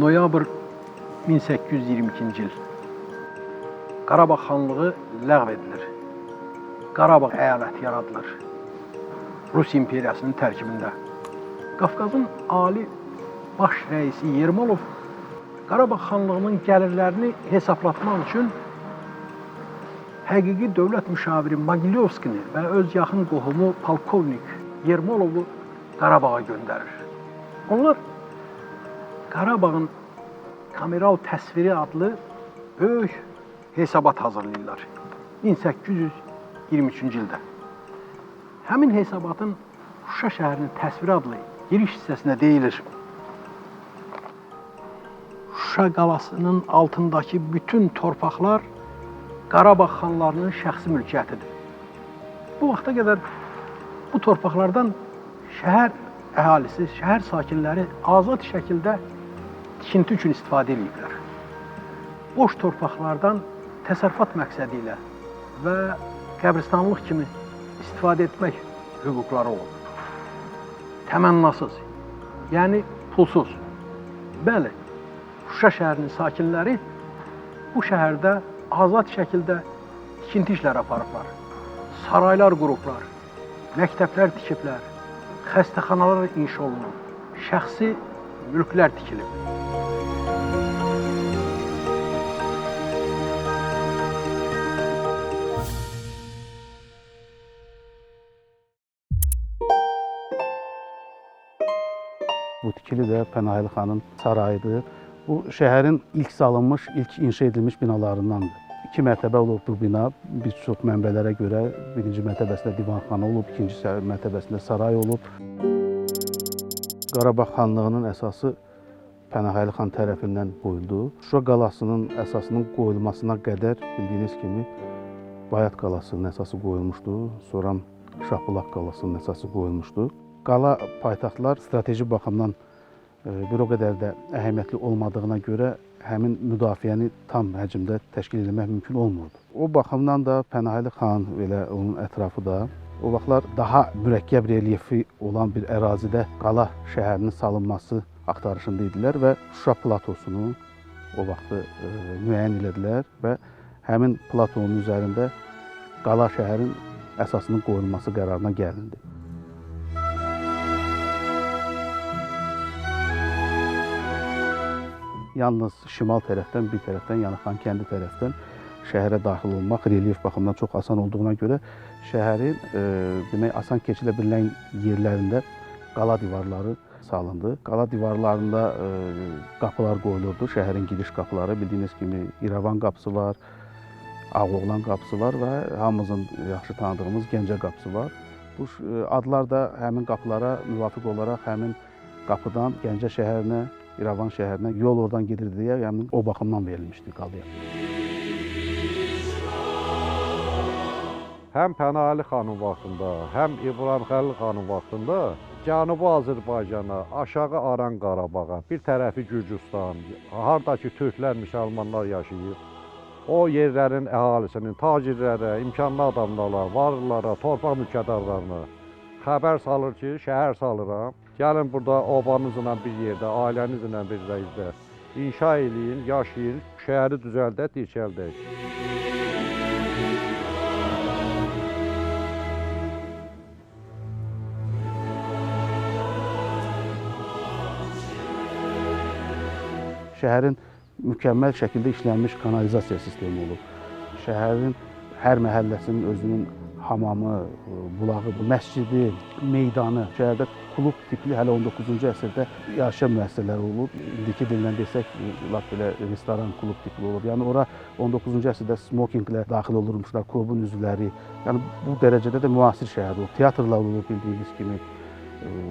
Noyabr 1822-ci il. Qarabağ xanlığı ləğv edilir. Qarabağ əyaləti yaradılır. Rus imperiyasının tərkibində. Qafqazın ali baş rəisi Yermolov Qarabağ xanlığının gəlirlərini hesablatmaq üçün həqiqi dövlət müşaviri Mogilyovskini və öz yaxın qohumu polkovnik Yermolovu Qarabağa göndərir. Onlar Qarabağın kameral təsviri adlı böyük hesabat hazırlayırlar 1823-cü ildə. Həmin hesabatın Şuşa şəhərinin təsviri adlı giriş hissəsində deyilir: Şuşa qalasının altındakı bütün torpaqlar Qarabağ xanlarının şəxsi mülkiyyətidir. Bu vaxta qədər bu torpaqlardan şəhər əhalisi, şəhər sakinləri azad şəkildə tikinti üçün istifadə ediblər. Boş torpaqlardan təsərrüfat məqsədi ilə və qəbristanlıq kimi istifadə etmək hüquqları olub. Təmənnasız, yəni pulsuz. Bəli, Şuşa şəhərinin sakinləri bu şəhərdə azad şəkildə tikinti işləri aparıblar. Saraylar qurublar, məktəblər tikiblər, xəstəxanalar inşa olunub, şəxsi mülklər tikilib. Bu tikili də Pənahəli xanın sarayıdır. Bu şəhərin ilk salınmış, ilk inşa edilmiş binalarındandır. 2 mərtəbə olub bu bina. Bir çox mənbələrə görə birinci mərtəbəsində divanxana olub, ikinci mərtəbəsində saray olub. Qarabağ xanlığının əsası Pənahəli xan tərəfindən qoyuldu. Şuşa qalasının əsasının qoyulmasına qədər bildiyiniz kimi Bayat qalasının əsası qoyulmuşdu. Sonra Şahbulaq qalasının əsası qoyulmuşdu. Qala paytaxtlar strateji baxımdan bir o qədər də əhəmiyyətli olmadığına görə həmin müdafiəni tam həcmdə təşkil etmək mümkün olmurdu. O baxımdan da Pənahəli xan və onun ətrafı da o vaxtlar daha mürəkkəb relyefi olan bir ərazidə qala şəhərinin salınması axtarışında idilər və Şuşa platosunu o vaxtı müəyyən elədilər və həmin platonun üzərində qala şəhərin əsasının qoyulması qərarına gəlindi. Yalnız şimal tərəfdən, bir tərəfdən, yəni Xankəndi tərəfdən şəhərə daxil olmaq relyef baxımından çox asan olduğuna görə şəhərin demək asan keçilə bilən yerlərində qala divarları salındı. Qala divarlarında qapılar qoyulurdu, şəhərin giriş qapıları. Bildiyiniz kimi İrəvan qapısı var, Ağoğlan qapısı var və hamımızın yaxşı tanıdığımız Gəncə qapısı var. Bu adlar da həmin qapılara müvafiq olaraq həmin qapıdan Gəncə şəhərinə, İrəvan şəhərinə yol oradan gedir deyə, yəni o baxımdan verilmişdi qalaya. Həm Pənahəli xanın vaxtında, həm İbrahim Xəlil xanın vaxtında Cənubi Azərbaycana, aşağı Aran Qarabağa, bir tərəfi Gürcüstan, hardakı türklər, müsəlmanlar yaşayır. O yerlərin əhalisinin, tacirlərə, imkanlı adamlara, varlılara, torpaq mülkədarlarına xəbər salır ki, şəhər salıram. Gəlin burada obanızla bir yerdə, ailənizlə bir yerdə inşa eləyin, yaşayın, şəhəri düzəldək, dirçəldək. Şəhərin mükəmməl şəkildə işlənmiş kanalizasiya sistemi olub. Şəhərin hər məhəlləsinin özünün hamamı, bulağı, məscidi, meydanı, şəhərdə klub tipli hələ 19-cu əsrdə yaşa müəssisələri olub. İndiki dillə desək, lap belə restoran, klub tipli olub. Yəni ora 19-cu əsrdə smokinglə daxil olurmuşlar, klubun üzvləri. Yəni bu dərəcədə də müasir şəhər olub. Teatrlar olub bildiyiniz kimi,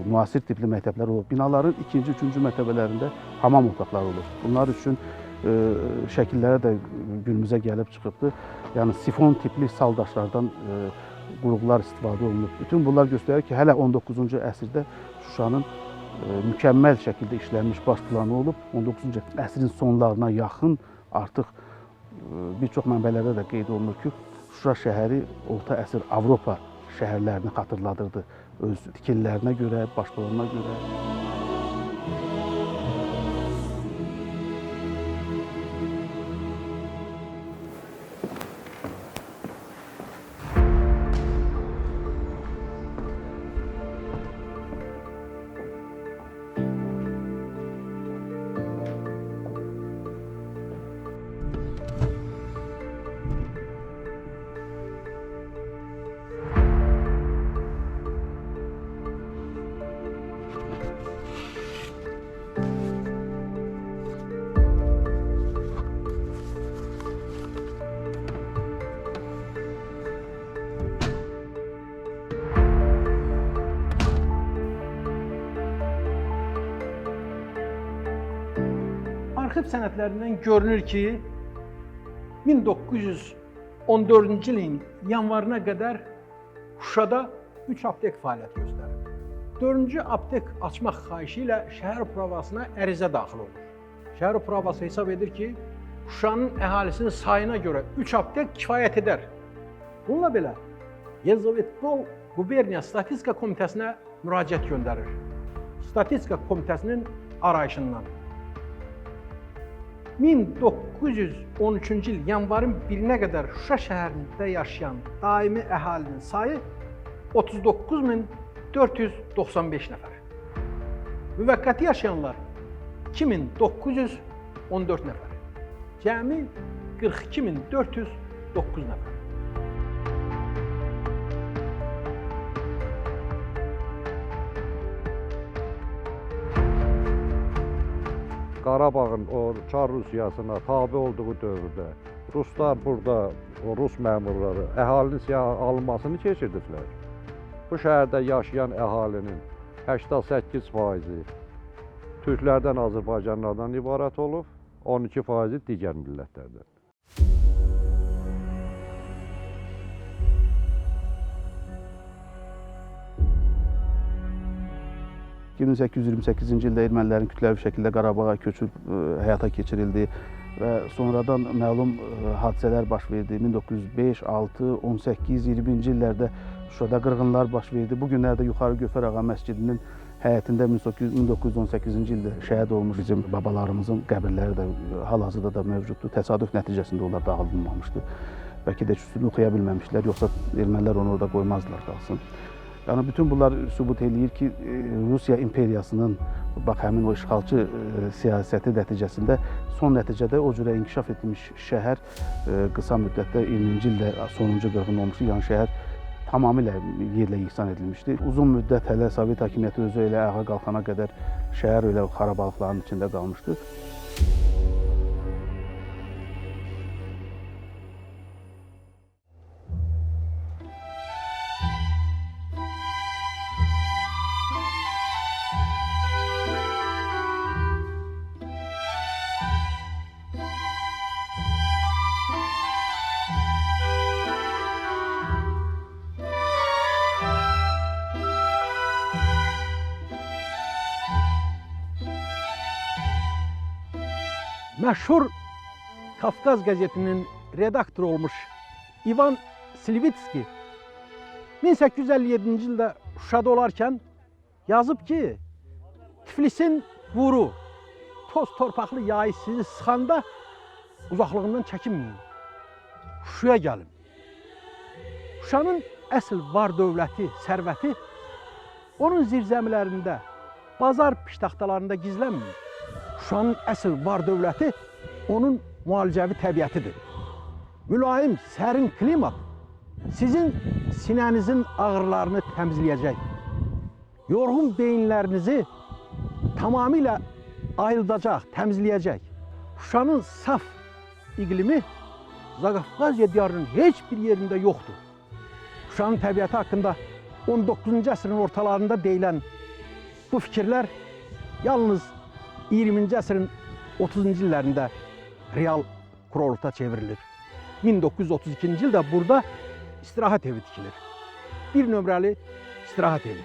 müasir tipli məktəblər olub. Binaların 2-ci, 3-cü mərtəbələrində hamam otaqları olub. Bunlar üçün şəkillərə də günümüzə gəlib çıxıbdır. Yəni sifon tipli saldaşlardan qurğular istifadə olunub. Bütün bunlar göstərir ki, hələ 19-cu əsrdə Şuşanın mükəmməl şəkildə işlənmiş baş planı olub. 19-cu əsrin sonlarına yaxın artıq bir çox mənbələrdə də qeyd olunur ki, Şuşa şəhəri orta əsr Avropa şəhərlərini xatırladırdı. Öz tikililərinə görə, baş planına görə. arxiv sənədlərindən görünür ki, 1914-cü ilin yanvarına qədər Şuşada 3 aptek fəaliyyət göstərir. 4-cü aptek açmaq xahişi ilə şəhər upravasına ərizə daxil olur. Şəhər upravası hesab edir ki, Şuşanın əhalisinin sayına görə 3 aptek kifayət edər. Bununla belə, Yelizavetpol Quberniya Statistika Komitəsinə müraciət göndərir. Statistika Komitəsinin arayışından 1913-cü il yanvarın 1-nə qədər Şuşa şəhərində yaşayan daimi əhalinin sayı 39.495 nəfər. Müvəqqəti yaşayanlar 2914 nəfər. Cəmi 42.409 nəfər. Qarabağın o Çar Rusiyasına tabe olduğu dövrdə Ruslar burada, o Rus məmurları əhalinin siyah alınmasını keçirdilər. Bu şəhərdə yaşayan əhalinin 88%-i türklərdən, azərbaycanlılardan ibarət olub, 12%-i digər millətlərdən. 1828-ci ildə ermənilərin kütləvi şəkildə Qarabağa köçürüb həyata keçirildi və sonradan məlum hadisələr baş verdi. 1905, 6, 18, 20-ci illərdə Şuşada qırğınlar baş verdi. Bu günlərdə Yuxarı Gövhər Ağa məscidinin həyətində 1918-ci ildə şəhid olmuş bizim babalarımızın qəbirləri də hal-hazırda da mövcuddur. Təsadüf nəticəsində onlar dağıdılmamışdı. Bəlkə də üstünü oxuya bilməmişlər, yoxsa ermənilər onu orada qoymazdılar qalsın. Yəni bütün bunlar sübut eləyir ki, Rusiya imperiyasının bax həmin o işğalçı siyasəti nəticəsində son nəticədə o cürə inkişaf etmiş şəhər qısa müddətdə 20-ci ildə sonuncu qırğın olmuşdu. Yəni şəhər tamamilə yerlə yeksan edilmişdi. Uzun müddət hələ Sovet hakimiyyəti özü elə ayağa qalxana qədər şəhər elə xarabalıqların içində qalmışdı. Məşhur Kafkaz qəzetinin redaktoru olmuş İvan Slivitski 1857-ci ildə Şuşada olarkən yazıb ki, Tiflisin quru, toz torpaqlı yayı sizi sıxanda uzaqlığından çəkinməyin, Şuşaya gəlin. Şuşanın əsl var dövləti, sərvəti onun zirzəmilərində, bazar piştaxtalarında gizlənmir. Şuşanın əsl var dövləti onun müalicəvi təbiətidir. Mülayim, sərin klimat sizin sinənizin ağrılarını təmizləyəcək. Yorğun beyinlərinizi tamamilə ayıldacaq, təmizləyəcək. Şuşanın saf iqlimi Zaqafqaziya diyarının heç bir yerində yoxdur. Şuşanın təbiəti haqqında 19-cu əsrin ortalarında deyilən bu fikirlər yalnız 20-ci əsrin 30-cu illərində real kurorta çevrilir. 1932-ci ildə burada istirahat evi tikilir. Bir nömrəli istirahat evi.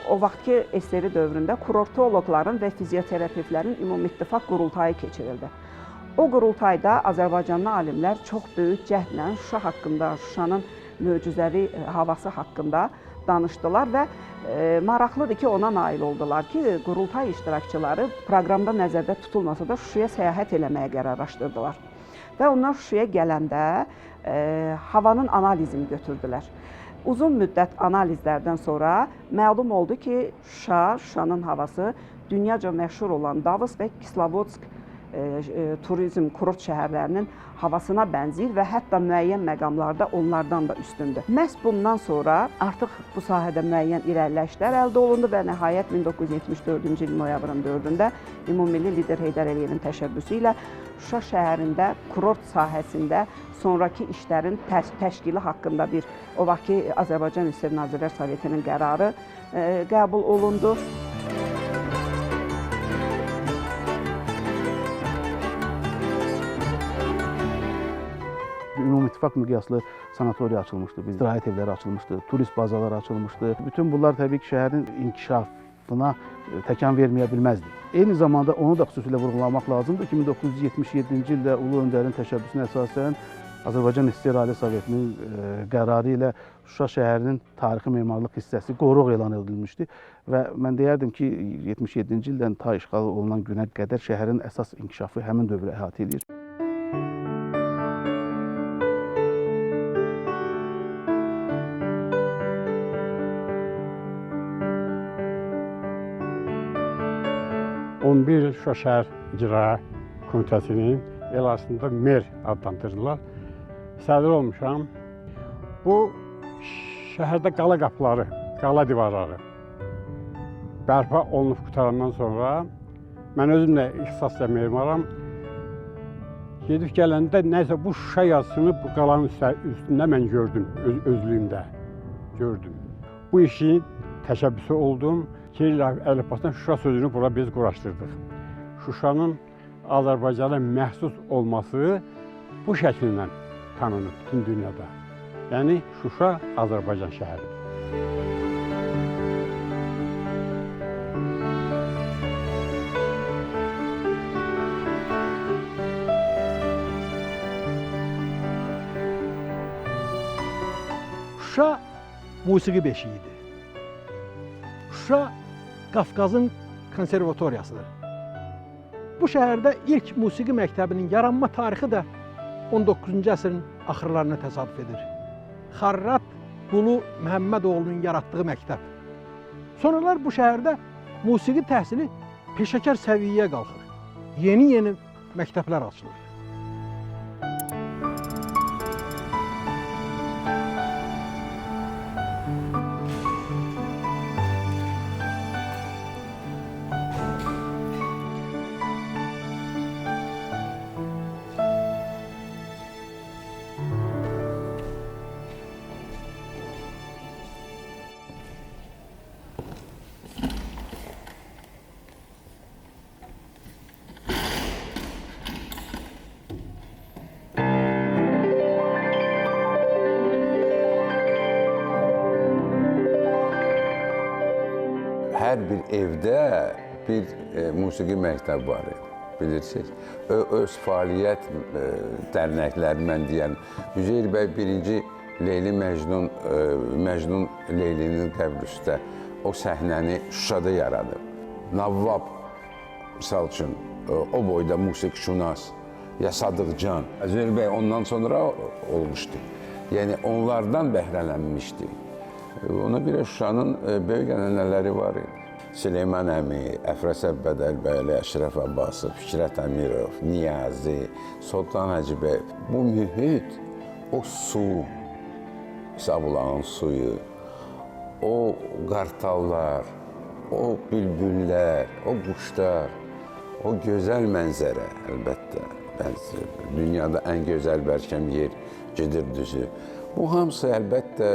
O vaxtki SSR dövründə kurortologların və fizioterapevtlərin ümumittifaq qurultayı keçirildi. O qurultayda Azərbaycanlı alimlər çox böyük cəhdlə Şuşa haqqında, Şuşanın möcüzəvi havası haqqında danışdılar və maraqlıdır ki, ona nail oldular ki, qurultay iştirakçıları proqramda nəzərdə tutulmasa da Şuşaya səyahət eləməyə qərarlaşdırdılar. Və onlar Şuşaya gələndə havanın analizini götürdülər. Uzun müddət analizlərdən sonra məlum oldu ki, Şuşanın havası dünyaca məşhur olan Davos və Kislovodsk turizm, kurort şəhərlərinin havasına bənzəyir və hətta müəyyən məqamlarda onlardan da üstündür. Məhz bundan sonra artıq bu sahədə müəyyən irəliləyişlər əldə olundu və nəhayət 1974-cü il noyabrın 4-də ümummilli lider Heydər Əliyevin təşəbbüsü ilə Şuşa şəhərində kurort sahəsində sonrakı işlərin təşkili haqqında bir o vaxtki Azərbaycan İSSR Nazirlər Sovetinin qərarı qəbul olundu. Ümumİttifaq miqyaslı sanatoriya açılmışdı, istirahət evləri açılmışdı, turist bazaları açılmışdı. Bütün bunlar təbii ki, şəhərin inkişafına təkan verməyə bilməzdi. Eyni zamanda onu da xüsusilə vurğulamaq lazımdır ki, 1977-ci ildə Ulu Öndərin təşəbbüsünə əsasən Azərbaycan İSSR Ali Sovetinin qərarı ilə Şuşa şəhərinin tarixi memarlıq hissəsi qoruq elan edilmişdi və mən deyərdim ki, 77-ci ildən ta işğal olunan günə qədər şəhərin əsas inkişafı həmin dövrü əhatə edir. Bir Şuşa şəhər icra komitəsinin elasında mer adlandırırlar. Sədr olmuşam. Bu şəhərdə qala qapıları, qala divarları bərpa olunub qutarandan sonra mən özüm də ixtisasla memaram. Gedib gələndə nəsə bu Şuşa yazısını bu qalanın üstündə mən gördüm, özlüyümdə gördüm. Bu işin təşəbbüsü oldum. Kiril əlifbasından Şuşa sözünü bura biz quraşdırdıq. Şuşanın Azərbaycana məxsus olması bu şəkillə tanınır bütün dünyada. Yəni Şuşa Azərbaycan şəhəri. Şuşa musiqi beşiyidir. Şuşa Qafqazın konservatoriyasıdır. Bu şəhərdə ilk musiqi məktəbinin yaranma tarixi də 19-cu əsrin axırlarına təsadüf edir. Xarrat Qulu Məhəmmədoğlunun yaratdığı məktəb. Sonralar bu şəhərdə musiqi təhsili peşəkar səviyyəyə qalxır. Yeni məktəblər açılır. Hər bir evdə bir musiqi məktəbi var idi, bilirsiniz. Öz fəaliyyət dərnəkləri, mən deyən, Üzeyir bəy birinci Leyli Məcnun Leylinin qəbri üstə o səhnəni Şuşada yaradıb. Navvab, misal üçün, o boyda musiqişünas, ya Sadıqcan. Üzeyir bəy ondan sonra olmuşdu. Yəni, onlardan bəhrələnmişdi. Ona görə Şuşanın böyük ənənələri var idi. Süleyman əmi, Əfrəsəb Bədəlbəyli, Əşrəf Abbasov, Fikrət Əmirov, Niyazi, Sultan Hacıbəyev. Bu mühit, o su, İsabulağın suyu, o qartallar, o bülbüllər, o quşlar, o gözəl mənzərə, əlbəttə. Dünyada ən gözəl bərkəm yer gedir düzü. Bu hamısı əlbəttə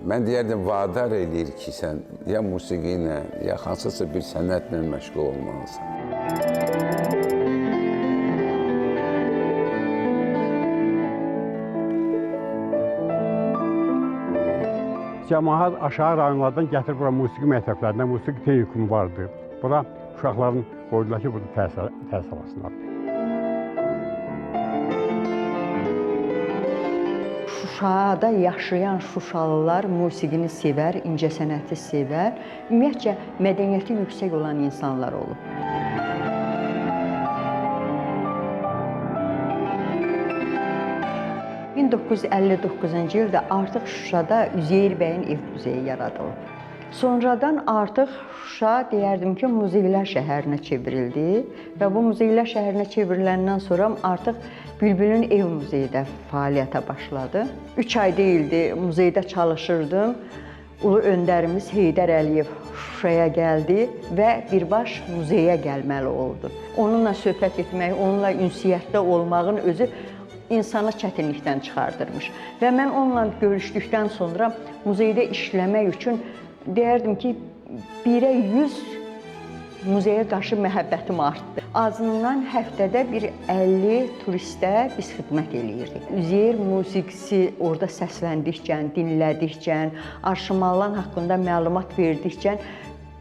mən deyərdim, vadar eləyir ki, sən ya musiqi ilə, ya hansısa bir sənətlə məşğul olmalısan. Cəmaət aşağı rayonlardan gətirib bura musiqi məktəblərindən, musiqi texnikumu vardı. Bura uşaqların qoydular ki, burada təhsil alsınlar. Şuşada yaşayan Şuşalılar musiqini sevər, incəsənəti sevər, ümumiyyətcə mədəniyyəti yüksək olan insanlar olub. (1959-cu ildə artıq Şuşada Üzeyir bəyin ev muzeyi yaradılıb. Sonradan artıq Şuşa deyərdim ki, muzeylər şəhərinə çevrildi və bu muzeylər şəhərinə çevriləndən sonra artıq Bülbülün ev muzeyi də fəaliyyətə başladı. 3 ay deyildi, muzeydə çalışırdım. Ulu öndərimiz Heydər Əliyev Şuşaya gəldi və birbaş muzeyə gəlməli oldu. Onunla söhbət etmək, onunla ünsiyyətdə olmağın özü insanı çətinlikdən çıxardırmış. Və mən onunla görüşdükdən sonra muzeydə işləmək üçün deyərdim ki, 1-ə 100 muzeyə qarşı məhəbbətim artdı. Azından həftədə bir 50 turistə biz xidmət eləyirdik. Üzeyir musiqisi orada səsləndikcə, dinlədikcə, Arşımallan haqqında məlumat verdikcə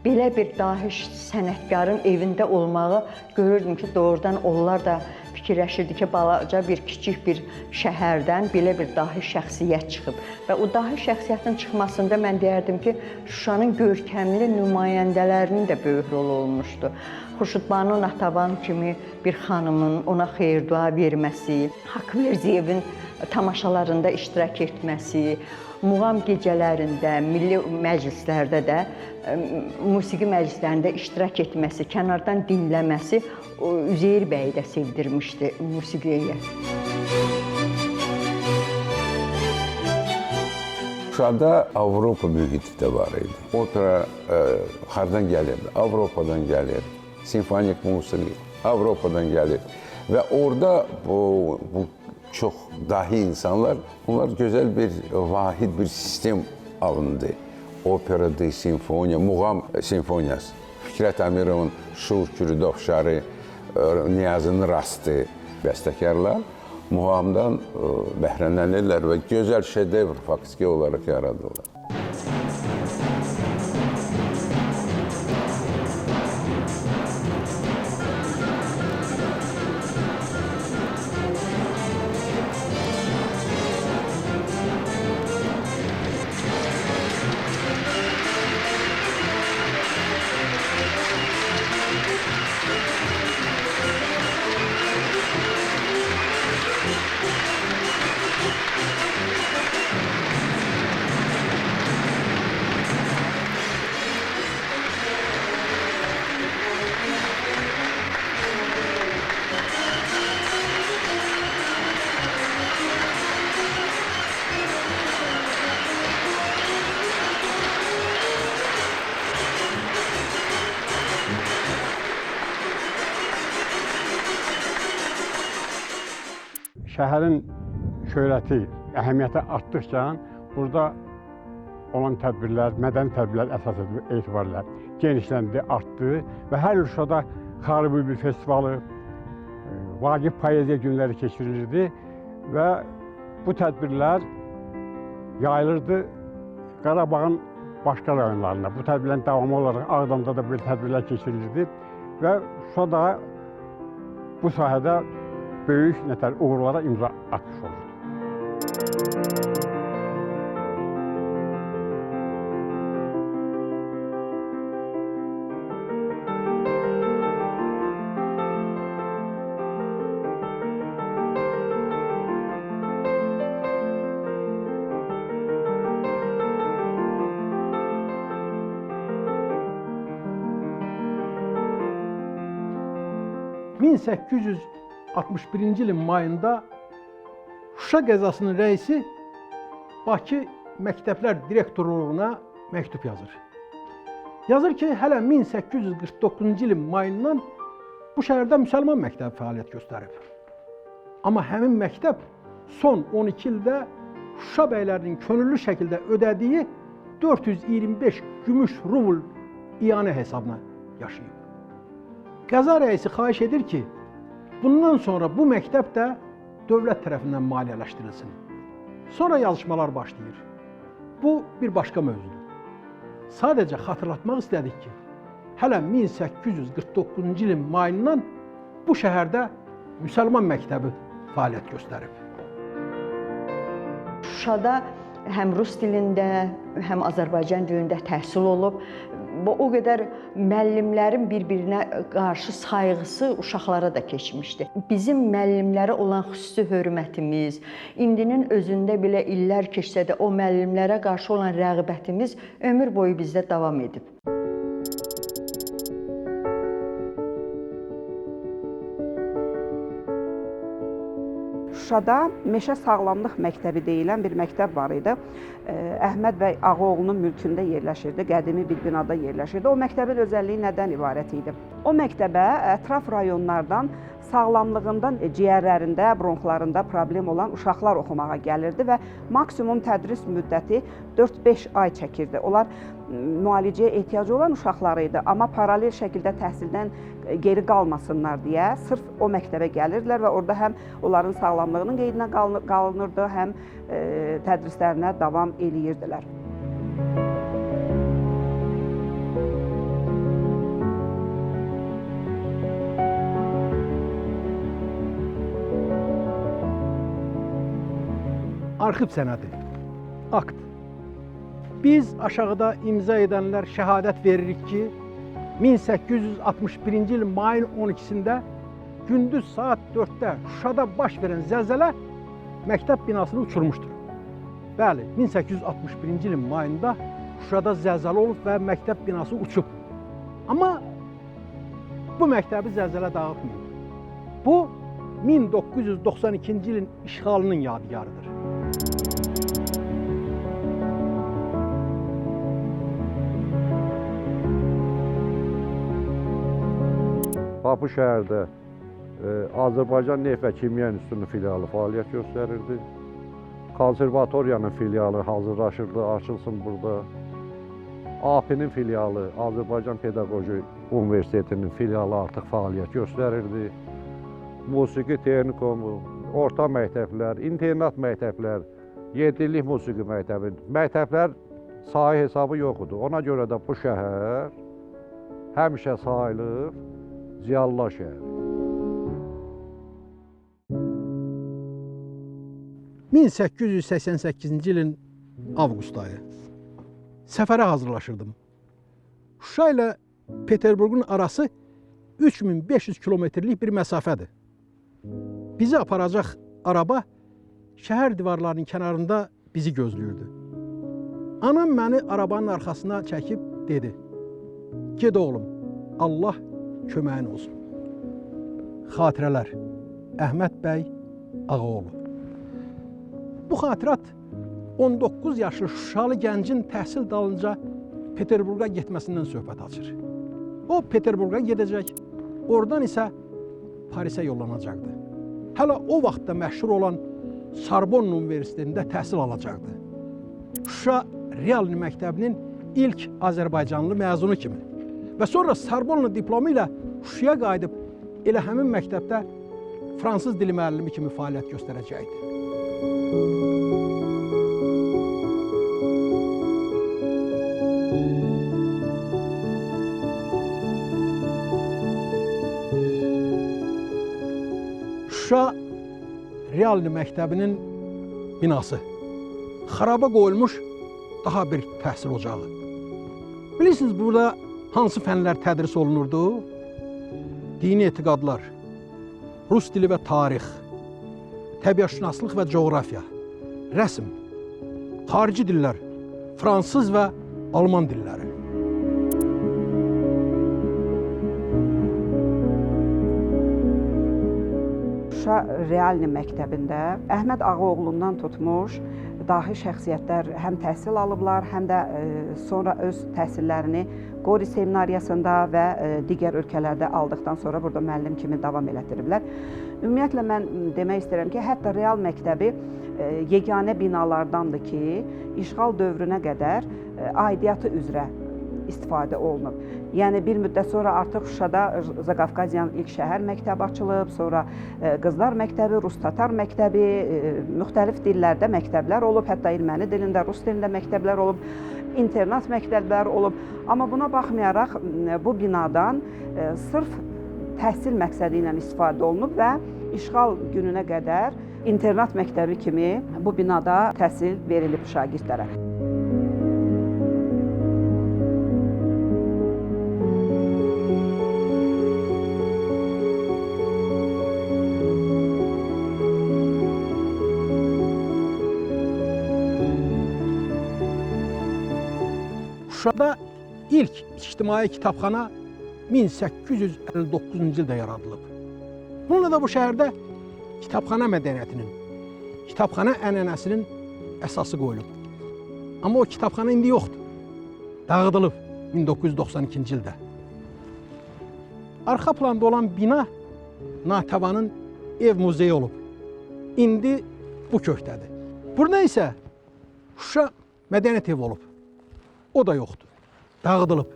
belə bir dahi sənətkarın evində olmağı görürdüm ki, doğrudan onlar da fikirləşirdi ki, balaca bir kiçik bir şəhərdən belə bir dahi şəxsiyyət çıxıb. Və o dahi şəxsiyyətin çıxmasında mən deyərdim ki, Şuşanın görkəmli nümayəndələrinin də böyük rolu olmuşdu. Xurşudbanu Natəvan kimi bir xanımın ona xeyir-dua verməsi, Haqverziyevin tamaşalarında iştirak etməsi, muğam gecələrində, milli məclislərdə də, musiqi məclislərində iştirak etməsi, kənardan dinləməsi Üzeyir bəyi də sevdirmişdi musiqiyə. Şuşada Avropa mühiti də var idi. Opera hardan gəlir? Avropadan gəlir. Simfonik musiqi Avropadan gəlir. Və orada bu çox dahi insanlar, onlar gözəl bir, vahid bir sistem alındı. Operadır, simfoniya, muğam simfoniyası. Fikrət Əmirovun Şur, Kürüd oxşarı, Niyazın Rastı bəstəkarlar muğamdan bəhrələnirlər və gözəl şedevr faktiki olaraq yaradırlar. Şəhərin şöhrəti, əhəmiyyəti artdıqca burada olan tədbirlər, mədəni tədbirlər əsas etibarilə genişləndi, artdı və hər il Şuşada Xarı Bülbül festivalı, Vaqif poeziya günləri keçirilirdi və bu tədbirlər yayılırdı Qarabağın başqa rayonlarına. Bu tədbirlərin davamı olaraq Ağdamda da belə tədbirlər keçirilirdi və Şuşada bu sahədə böyük nətər uğurlara imza atmış olurdu. ...1861-ci ilin mayında Şuşa qəzasının rəisi Bakı Məktəblər Direktorluğuna məktub yazır. Yazır ki, hələ 1849-cu ilin mayından bu şəhərdə müsəlman məktəbi fəaliyyət göstərib. Amma həmin məktəb son 12 ildə Şuşa bəylərinin könüllü şəkildə ödədiyi 425 gümüş rubl iyanə hesabına yaşayıb. Qəza rəisi xahiş edir ki, bundan sonra bu məktəb də dövlət tərəfindən maliyyələşdirilsin. Sonra yazışmalar başlayır. Bu bir başqa mövzudur. Sadəcə xatırlatmaq istədik ki, hələ 1849-cu ilin mayından bu şəhərdə müsəlman məktəbi fəaliyyət göstərib. Şuşada həm rus dilində, həm Azərbaycan dilində təhsil olub. o qədər müəllimlərin bir-birinə qarşı sayğısı uşaqlara da keçmişdi. Bizim müəllimlərə olan xüsusi hörmətimiz, indinin özündə belə illər keçsə də o müəllimlərə qarşı olan rəğbətimiz ömür boyu bizdə davam edib. Şuşada Meşə Sağlamlıq Məktəbi deyilən bir məktəb var idi. Əhməd bəy Ağaoğlunun mülkündə yerləşirdi, qədimi bir binada yerləşirdi. O məktəbin özəlliyi nədən ibarət idi? O məktəbə ətraf rayonlardan sağlamlığından ciyərlərində, bronxlarında problem olan uşaqlar oxumağa gəlirdi və maksimum tədris müddəti 4-5 ay çəkirdi. Onlar müalicəyə ehtiyacı olan uşaqlar idi, amma paralel şəkildə təhsildən geri qalmasınlar deyə sırf o məktəbə gəlirdilər və orada həm onların sağlamlığının qeydinə qalınırdı, həm tədrislərinə davam eləyirdilər. Arxiv sənədi, akt. Biz aşağıda imza edənlər şəhadət veririk ki, 1861-ci il mayın 12-sində gündüz saat 4-də Şuşada baş verən zəlzələ məktəb binasını uçurmuşdur. Bəli, 1861-ci ilin mayında Şuşada zəlzələ olub və məktəb binası uçub. Amma bu məktəbi zəlzələ dağıtmayıb. Bu, 1992-ci ilin işğalının yadigarıdır. Bu şəhərdə Azərbaycan Neft və Kimya İnstitutunun filialı fəaliyyət göstərirdi. Konservatoriyanın filialı hazırlaşırdı, açılsın burada. AP-nin filialı, Azərbaycan Pedaqoji Universitetinin filialı artıq fəaliyyət göstərirdi. Musiqi texnikumu, orta məktəblər, internat məktəblər, 7 illik musiqi məktəbi, məktəblər sayı hesabı yox idi. Ona görə də bu şəhər həmişə sayılır Ziyalılar şəhəri. 1888-ci ilin avqust ayı. Səfərə hazırlaşırdım. Şuşa ilə Peterburqun arası 3500 kilometrlik bir məsafədir. Bizi aparacaq araba şəhər divarlarının kənarında bizi gözləyirdi. Anam məni arabanın arxasına çəkib dedi: "Ged oğlum, Allah köməyin olsun." Xatirələr, Əhməd bəy Ağaoğlu. Bu xatirat 19 yaşlı Şuşalı gəncin təhsil dalınca Peterburqa getməsindən söhbət açır. O Peterburqa gedəcək, oradan isə Parisə yollanacaqdı. Hələ o vaxtda məşhur olan Sorbonne Universitetində təhsil alacaqdı. Şuşa Realni məktəbinin ilk Azərbaycanlı məzunu kimi və sonra Sorbonne diplomu ilə Şuşaya qayıdıb elə həmin məktəbdə fransız dili müəllimi kimi fəaliyyət göstərəcəkdi. Şuşa Realni məktəbinin binası xaraba qoyulmuş daha bir təhsil ocağı. Bilirsiniz, burada hansı fənlər tədris olunurdu? Dini etiqadlar, Rus dili və tarix, təbiətşünaslıq və coğrafiya, rəsm, xarici dillər, fransız və alman dilləri. Şuşa Realni məktəbində Əhməd Ağaoğlundan tutmuş dahi şəxsiyyətlər həm təhsil alıblar, həm də sonra öz təhsillərini Qori seminariyasında və digər ölkələrdə aldıqdan sonra burada müəllim kimi davam elətdiriblər. Ümumiyyətlə, mən demək istəyirəm ki, hətta Real məktəbi yeganə binalardandır ki, işğal dövrünə qədər aidiyyatı üzrə istifadə olunub. Yəni, bir müddət sonra artıq Şuşada Zaqafqaziyanın ilk şəhər məktəbi açılıb, sonra Qızlar məktəbi, Rus-Tatar məktəbi, müxtəlif dillərdə məktəblər olub, hətta erməni dilində, rus dilində məktəblər olub, internat məktəblər olub. Amma buna baxmayaraq, bu binadan sırf təhsil məqsədi ilə istifadə olunub və işğal gününə qədər internat məktəbi kimi bu binada təhsil verilib şagirdlərə. Şuşada ilk ictimai kitabxana 1859-cu ildə yaradılıb. Bununla da bu şəhərdə kitabxana mədəniyyətinin, kitabxana ənənəsinin əsası qoyulub. Amma o kitabxana indi yoxdur. Dağıdılıb 1992-ci ildə. Arxa planda olan bina Natəvanın ev muzeyi olub. İndi bu kökdədir. Burada isə Şuşa mədəniyyət evi olub. O da yoxdur. Dağıdılıb.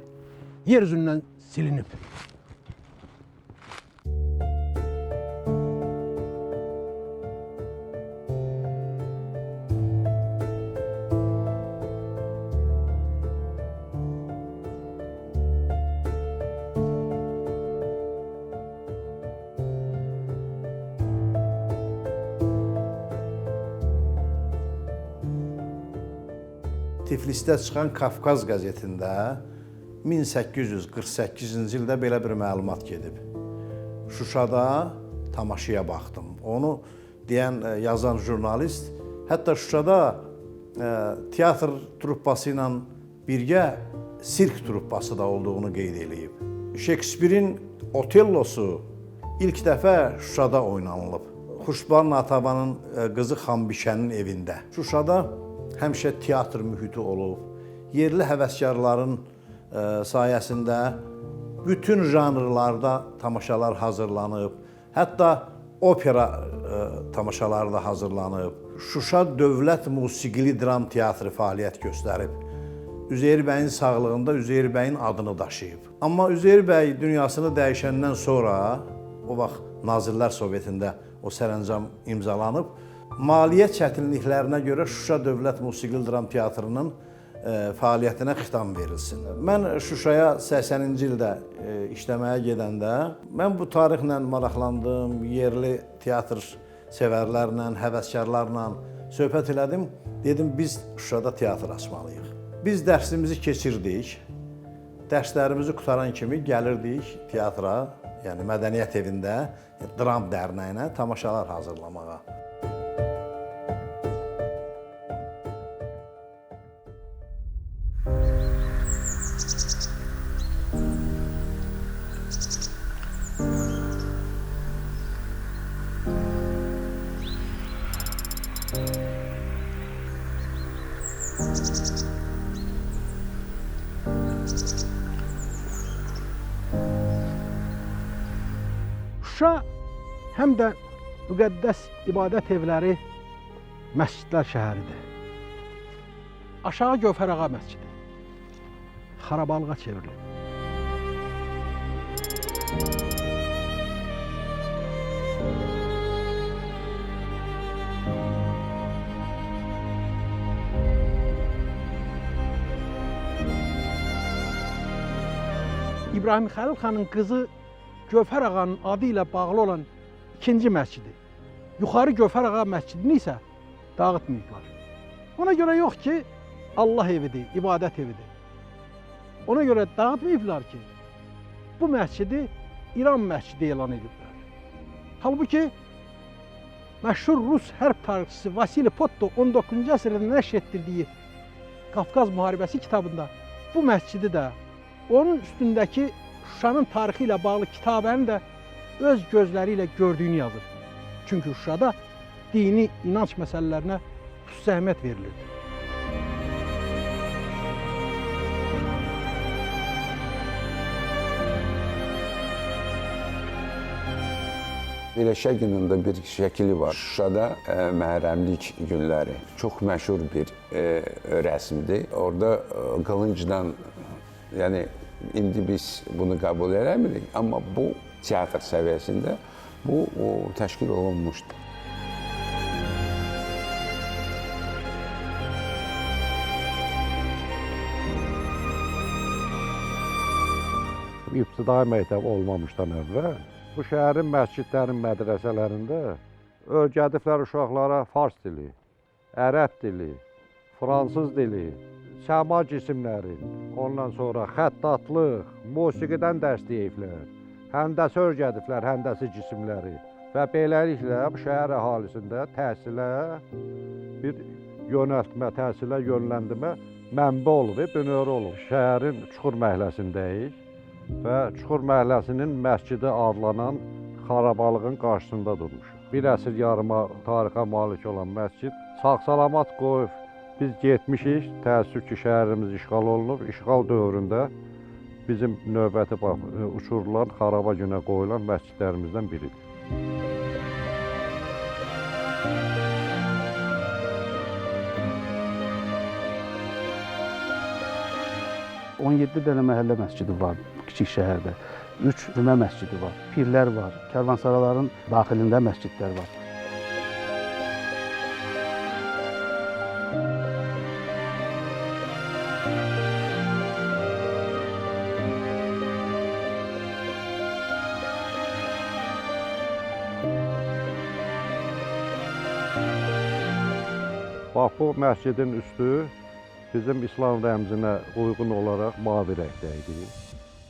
Yer üzündən silinib. Tiflisdə çıxan Kafkaz qəzetində 1848-ci ildə belə bir məlumat gedib. Şuşada tamaşaya baxdım. Onu deyən, yazan jurnalist, hətta Şuşada teatr truppası ilə birgə sirk truppası da olduğunu qeyd edib. Şekspirin Otellosu ilk dəfə Şuşada oynanılıb. Xuşban Natəvanın qızı Xanbişənin evində. Şuşada həmişə teatr mühiti olub. Yerli həvəskarların sayəsində bütün janrlarda tamaşalar hazırlanıb. Hətta opera tamaşaları da hazırlanıb. Şuşa Dövlət Musiqili Dram Teatrı fəaliyyət göstərib. Üzeyir bəyin sağlığında Üzeyir bəyin adını daşıyıb. Amma Üzeyir bəy dünyasını dəyişəndən sonra, o vaxt Nazirlər Sovetində o sərəncam imzalanıb, maliyyə çətinliklərinə görə Şuşa Dövlət Musiqili Dram Teatrının fəaliyyətinə xitam verilsin. Mən Şuşaya 80-ci ildə işləməyə gedəndə, mən bu tarixlə maraqlandım, yerli teatr sevərlərlə, həvəskarlarla söhbət elədim. Dedim, biz Şuşada teatr açmalıyıq. Biz dərsimizi keçirdik. Dərslərimizi qutaran kimi gəlirdik teatra, yəni mədəniyyət evində, dram dərnəyinə tamaşalar hazırlamağa. Şuşa həm də müqəddəs ibadət evləri, məscidlər şəhəridir. Aşağı Gövhərağa məscidi xarabalığa çevrilib. İbrahim Xəlil xanın qızı Gövhər ağanın adı ilə bağlı olan ikinci məscidi, yuxarı Gövhər ağa məscidini isə dağıtmayıblar. Ona görə yox ki, Allah evidir, ibadət evidir. Ona görə dağıtmayıblar ki, bu məscidi İran məscidi elan ediblər. Halbuki, məşhur Rus hərb tarixçisi Vasili Potto 19-cu əsrdə nəşr etdirdiyi Qafqaz müharibəsi kitabında bu məscidi də, onun üstündəki Şuşanın tarixi ilə bağlı kitabəni də öz gözləri ilə gördüyünü yazır. Çünki Şuşada dini inanç məsələlərinə xüsusi əhəmiyyət verilirdi. Elə Şəginin də bir şəkili var. Şuşada Məhərrəmlik günləri çox məşhur bir rəsmdir. Orada qılıncdan, yəni indi biz bunu qəbul eləmirik, amma bu teatr səviyyəsində bu təşkil olunmuşdur. İbtidai məktəb olmamışdan əvvəl bu şəhərin məscidlərin, mədrəsələrində öyrədiblər uşaqlara fars dili, ərəb dili, fransız dili, səma cisimləri, ondan sonra xəttatlıq, musiqidən dərs deyiblər, həndəsi öyrədiblər, həndəsi cisimləri və beləliklə bu şəhər əhalisində təhsilə bir yönəltmə, təhsilə yönləndirmə mənbə olub, bünövrə olub. Şəhərin Çuxur məhəlləsindəyik və Çuxur məhəlləsinin məscidi adlanan xarabalığın qarşısında durmuşuq. Bir əsr yarıma tarixə malik olan məscid sağ-salamat qoyub biz getmişik. Təəssüf ki, şəhərimiz işğal olunub. İşğal dövründə bizim növbəti uçurulan, xaraba günə qoyulan məscidlərimizdən biridir. 17 dənə məhəllə məscidi var kiçik şəhərdə. 3 cümə məscidi var, pirlər var, karvansaraların daxilində məscidlər var. Bax, bu məscidin üstü bizim İslam rəmzinə uyğun olaraq mavi rəngdə idi.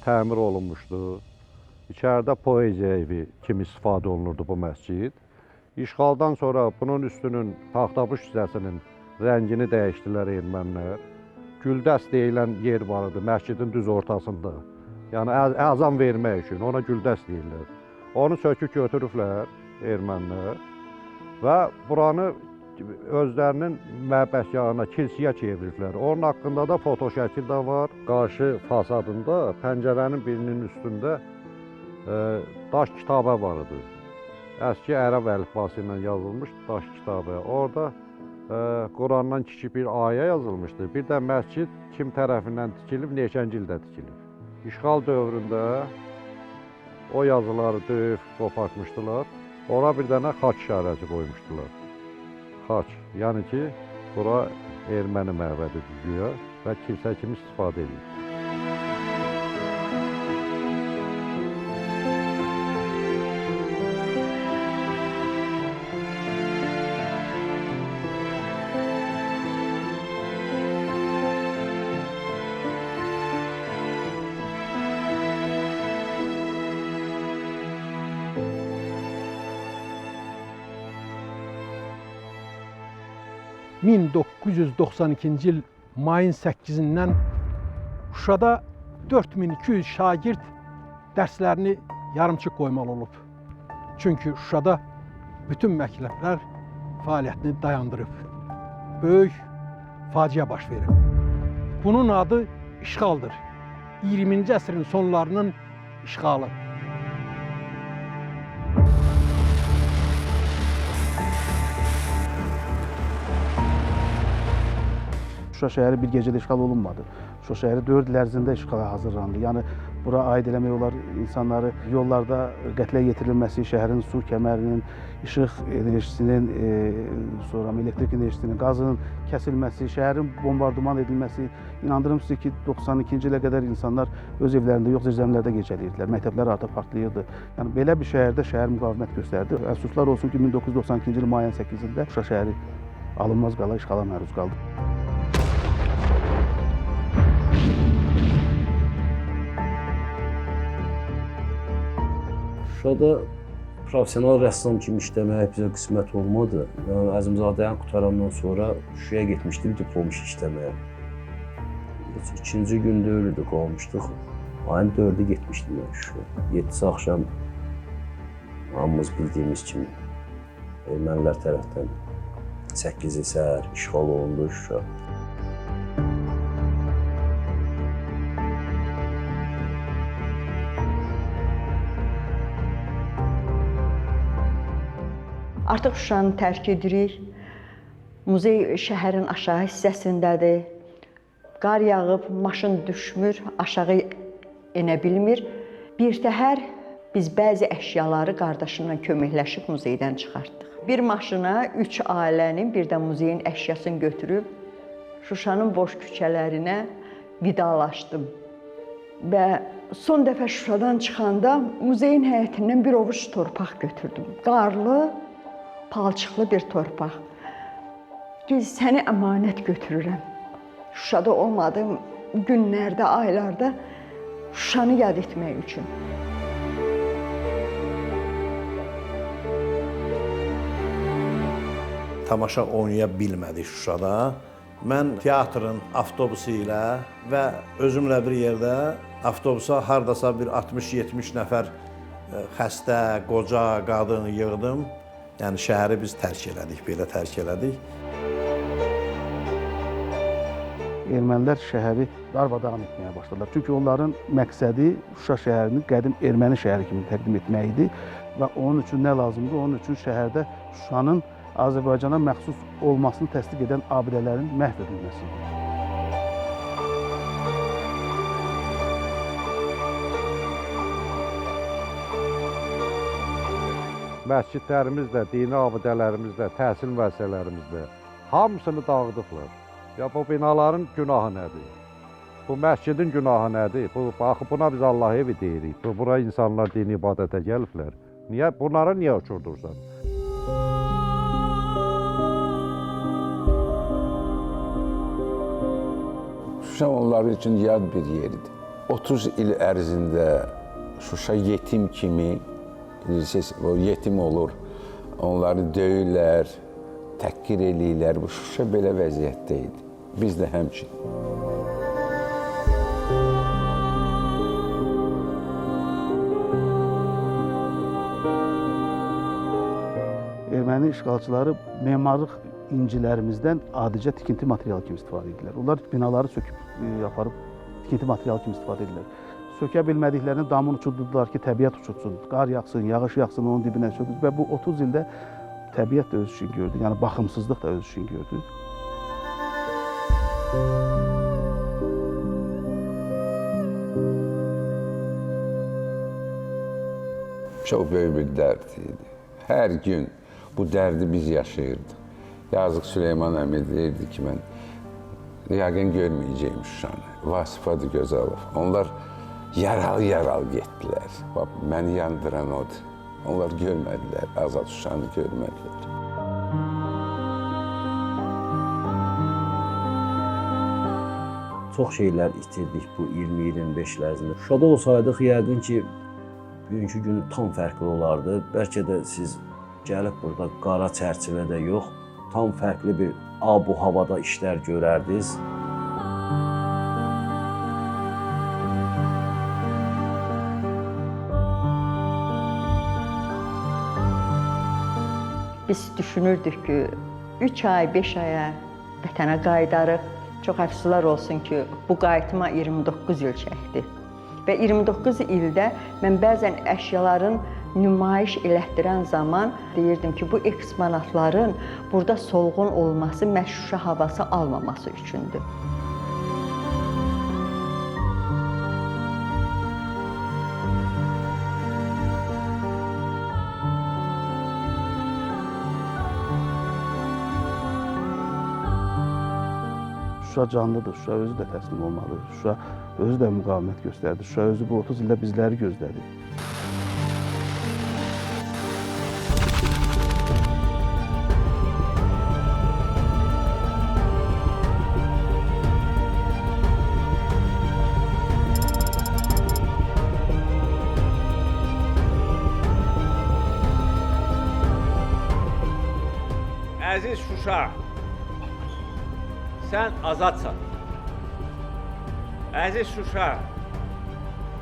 Təmir olunmuşdu. İçəridə poeziya evi kimi istifadə olunurdu bu məscid. İşğaldan sonra bunun üstünün taxtabuş hissəsinin rəngini dəyişdilər ermənilər. Güldəst deyilən yer var idi məscidin düz ortasında. Yəni əzan vermək üçün ona güldəst deyirlər. Onu söküb götürüblər ermənilər və buranı özlərinin məbədgahına, kilsəyə çeviriblər. Onun haqqında da fotoşəkil də var. Qarşı fasadında pəncərənin birinin üstündə daş kitabə var idi. Əski ərəb əlifbası ilə yazılmış daş kitabə. Orada Qurandan kiçik bir ayə yazılmışdı. Bir də məscid kim tərəfindən tikilib, neçənci ildə tikilib. İşğal dövründə o yazıları döyüb qopartmışdılar. Ora bir dənə xaç işarəsi qoymuşdular. Xaç, yəni ki, bura erməni məbədidir güya və kilsə kimi istifadə edilir. ...1992-ci il mayın 8-dən Şuşada 4200 şagird dərslərini yarımçıq qoymalı olub. Çünki Şuşada bütün məktəblər fəaliyyətini dayandırıb. Böyük faciə baş verib. Bunun adı işğaldır. 20-ci əsrin sonlarının işğalı. Şuşa şəhəri bir gecədə işğal olunmadı. Şuşa şəhəri 4 il ərzində işğala hazırlandı. Yəni bura aid eləmək olar insanları yollarda qətlə yetirilməsi, şəhərin su kəmərinin, işıq enerjisinin, sonra elektrik enerjisinin, qazın kəsilməsi, şəhərin bombardıman edilməsi. İnandırım sizi ki, 92-ci ilə qədər insanlar öz evlərində yox, zirzəmilərdə gecələyirdilər. Məktəblər artıq partlayırdı. Yəni belə bir şəhərdə şəhər müqavimət göstərdi. Əfsuslar olsun ki, 1992-ci il mayın 8-də Şuşa şəhəri alınmaz qala işğala məruz qaldı. Şuşada profesional rəssam kimi işləməyə bizə qismət olmadı. Əzimzadəni qutarandan sonra Şuşaya getmişdim diplom işi işləməyə. 2-ci gündə öldü qalmışdıq. Ayın 4-ü getmişdim mən Şuşaya. 7-si axşam hamımız bildiyimiz kimi ermənilər tərəfdən 8-i səhər işğal olundu Şuşa. Artıq Şuşanı tərk edirik. Muzey şəhərin aşağı hissəsindədir. Qar yağıb, maşın düşmür, aşağı enə bilmir. Bir təhər biz bəzi əşyaları qardaşımla köməkləşib muzeydən çıxartdıq. Bir maşına 3 ailənin, bir də muzeyin əşyasını götürüb Şuşanın boş küçələrinə vidalaşdım. Və son dəfə Şuşadan çıxanda muzeyin həyətindən bir ovuc torpaq götürdüm. Qarlı, palçıqlı bir torpaq. Səni əmanət götürürəm. Şuşada olmadığım günlərdə, aylarda Şuşanı yad etmək üçün. Tamaşa oynaya bilmədik Şuşada. Mən teatrın avtobusu ilə və özümlə bir yerdə avtobusa hardasa bir 60-70 nəfər xəstə, qoca, qadın yığdım. Yəni şəhəri biz tərk elədik, belə tərk elədik. Ermənilər şəhəri darmadağın etməyə başladılar. Çünki onların məqsədi Şuşa şəhərini qədim erməni şəhəri kimi təqdim etmək idi və onun üçün nə lazımdır? Onun üçün şəhərdə Şuşanın Azərbaycana məxsus olmasını təsdiq edən abidələrin məhv edilməsidir. Məscidlərimizdə, dini abidələrimizdə, təhsil müəssisələrimizdə hamısını dağıdıblar. Ya bu binaların günahı nədir? Bu məscidin günahı nədir? Baxı buna biz Allah evi deyirik. Bura insanlar dini ibadətə gəliblər. Bunları niyə uçurdursan? Şuşa onlar üçün yad bir yerdir. 30 il ərzində Şuşa yetim kimi, bilirsiniz, o yetim olur. Onları döyürlər, təhqir eləyirlər. Bu Şuşa belə vəziyyətdə idi. Biz də həmçin. Erməni işğalçıları memarlıq incilərimizdən adicə tikinti materialı kimi istifadə edirlər. Onlar binaları söküb aparıb tikinti materialı kimi istifadə edirlər. Sökə bilmədiklərini damını uçurdular ki, təbiət uçursun, qar yağsın, yağış yağsın, onun dibinə sökür və bu 30 ildə təbiət də öz işini gördü, yəni baxımsızlıq da öz işini gördü. Çox böyük bir dərd idi. Hər gün bu dərdi biz yaşayırdıq. Yazıq Süleyman əmi deyirdi ki, mən yəqin görməyəcəyim Şuşanı. Vasif adı Gözəlov. Onlar yaralı-yaralı getdilər. Bax, məni yandıran odur. Onlar görmədilər, Azad Şuşanı görmədilər. Çox şeylər itirdik bu 20-25 il ərzində. Şuşada olsaydıq, yəqin ki, bugünkü gün tam fərqli olardı. Bəlkə də siz gəlib burada qara çərçivədə yox, tam fərqli bir ab-u havada işlər görərdiniz. Biz düşünürdük ki, 3 ay, 5 aya vətənə qayıdarıq. Çox əfsuslar olsun ki, bu qayıtma 29 il çəkdi. Və 29 ildə mən bəzən əşyaların nümayiş elətdirən zaman deyirdim ki, bu eksponatların burada solğun olması, Şuşa havası almaması üçündür. Şuşa canlıdır, Şuşa özü də təslim olmalıdır, Şuşa özü də müqavimət göstərdi, Şuşa özü bu 30 ildə bizləri gözlədi. Əziz Şuşa, sən azadsan. Əziz Şuşa,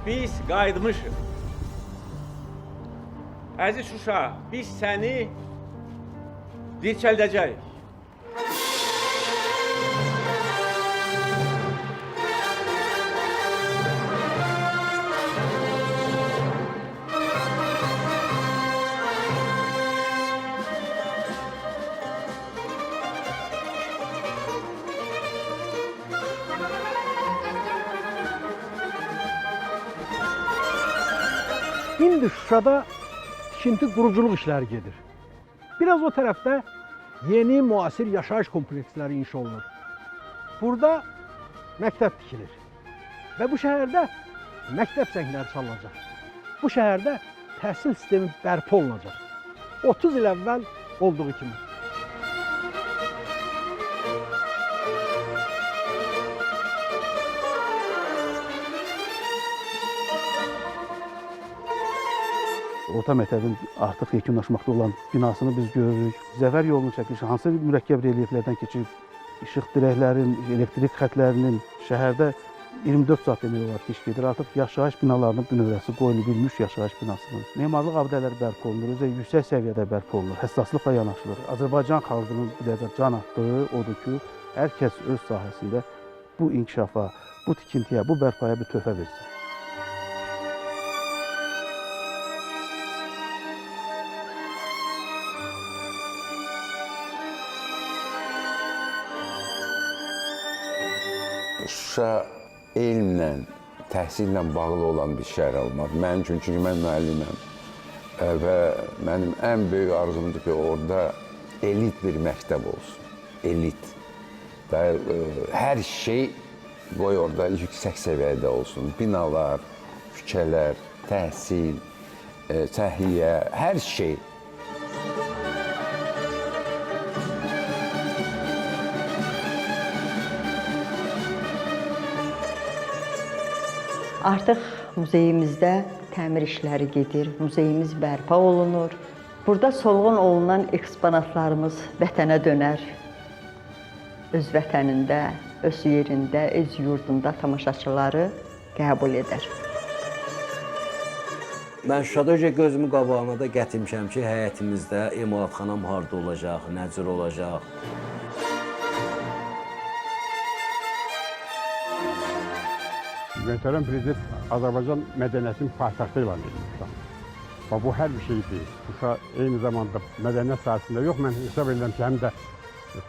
biz qayıtmışıq. Əziz Şuşa, biz səni dirçəldəcəyik. İndi Şuşada tikinti quruculuq işləri gedir. Biraz o tərəfdə yeni müasir yaşayış kompleksləri inşa olunur. Burada məktəb tikilir və bu şəhərdə məktəb zəngləri çalınacaq. Bu şəhərdə təhsil sistemi bərpa olunacaq. 30 il əvvəl olduğu kimi. Orta məktəbin artıq yekunlaşmaqda olan binasını biz görürük. Zəfər yolunun çəkilişi hansı mürəkkəb relyeflərdən keçib, işıq dirəklərinin, elektrik xətlərinin şəhərdə 24 saat demək olar ki, iş gedir. Artıq yaşayış binalarının bünövrəsi qoyulu bilmiş yaşayış binasının. Memarlıq abidələri bərpa olunur, özü yüksək səviyyədə bərpa olunur, həssaslıqla yanaşılır. Azərbaycan xalqının bir dəfə can atdığı odur ki, hər kəs öz sahəsində bu inkişafa, bu tikintiyə, bu bərpaya bir töhfə versin. Şuşa elmlə, təhsillə bağlı olan bir şəhər olmaq. Mənim üçün, çünki mən müəlliməm və mənim ən böyük arzumdur ki, orada elit bir məktəb olsun. Elit. Və hər şey qoy orada yüksək səviyyədə olsun. Binalar, küçələr, təhsil, səhiyyə, hər şey. Artıq muzeyimizdə təmir işləri gedir, muzeyimiz bərpa olunur. Burada solğun olunan eksponatlarımız vətənə dönər. Öz vətənində, öz yerində, öz yurdunda tamaşaçıları qəbul edər. Mən Şuşada gözümün qabağına da gətirmişəm ki, həyətimizdə emalatxanam harda olacaq, nə cür olacaq. Möhtərəm Prezident Azərbaycan mədəniyyətinin paytaxtı elan edilmişdir. Və bu hər bir şey deyil. Şuşa eyni zamanda mədəniyyət sahəsində yox, mən hesab edirəm ki, həm də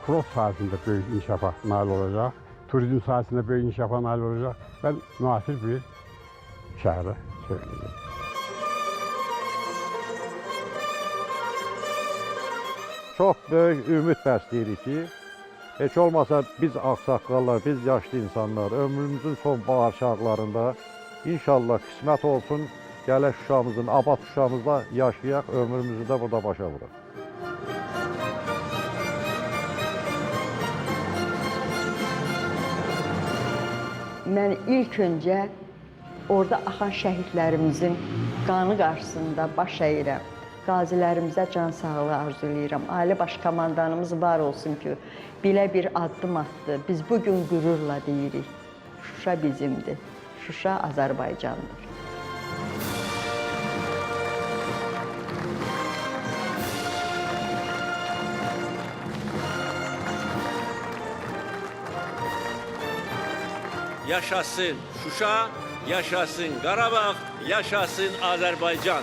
kurort sahəsində böyük inkişafa nail olacaq, turizm sahəsində böyük inkişafa nail olacaq və müasir bir şəhərə çevriləcək. Çox böyük ümid bəsləyirik ki, heç olmasa biz ağsaqqallar, biz yaşlı insanlar ömrümüzün son bahar çağlarında inşallah qismət olsun, gələk Şuşamızın, abad Şuşamızda yaşayaq, ömrümüzü də burada başa vuraq. Mən ilk öncə orada axan şəhidlərimizin qanı qarşısında baş əyirəm. Qazilərimizə can sağlığı arzulayıram. Ali Baş Komandanımız var olsun ki, belə bir addım atdı. Biz bugün qürurla deyirik, Şuşa bizimdir, Şuşa Azərbaycandır. Yaşasın Şuşa, yaşasın Qarabağ, yaşasın Azərbaycan.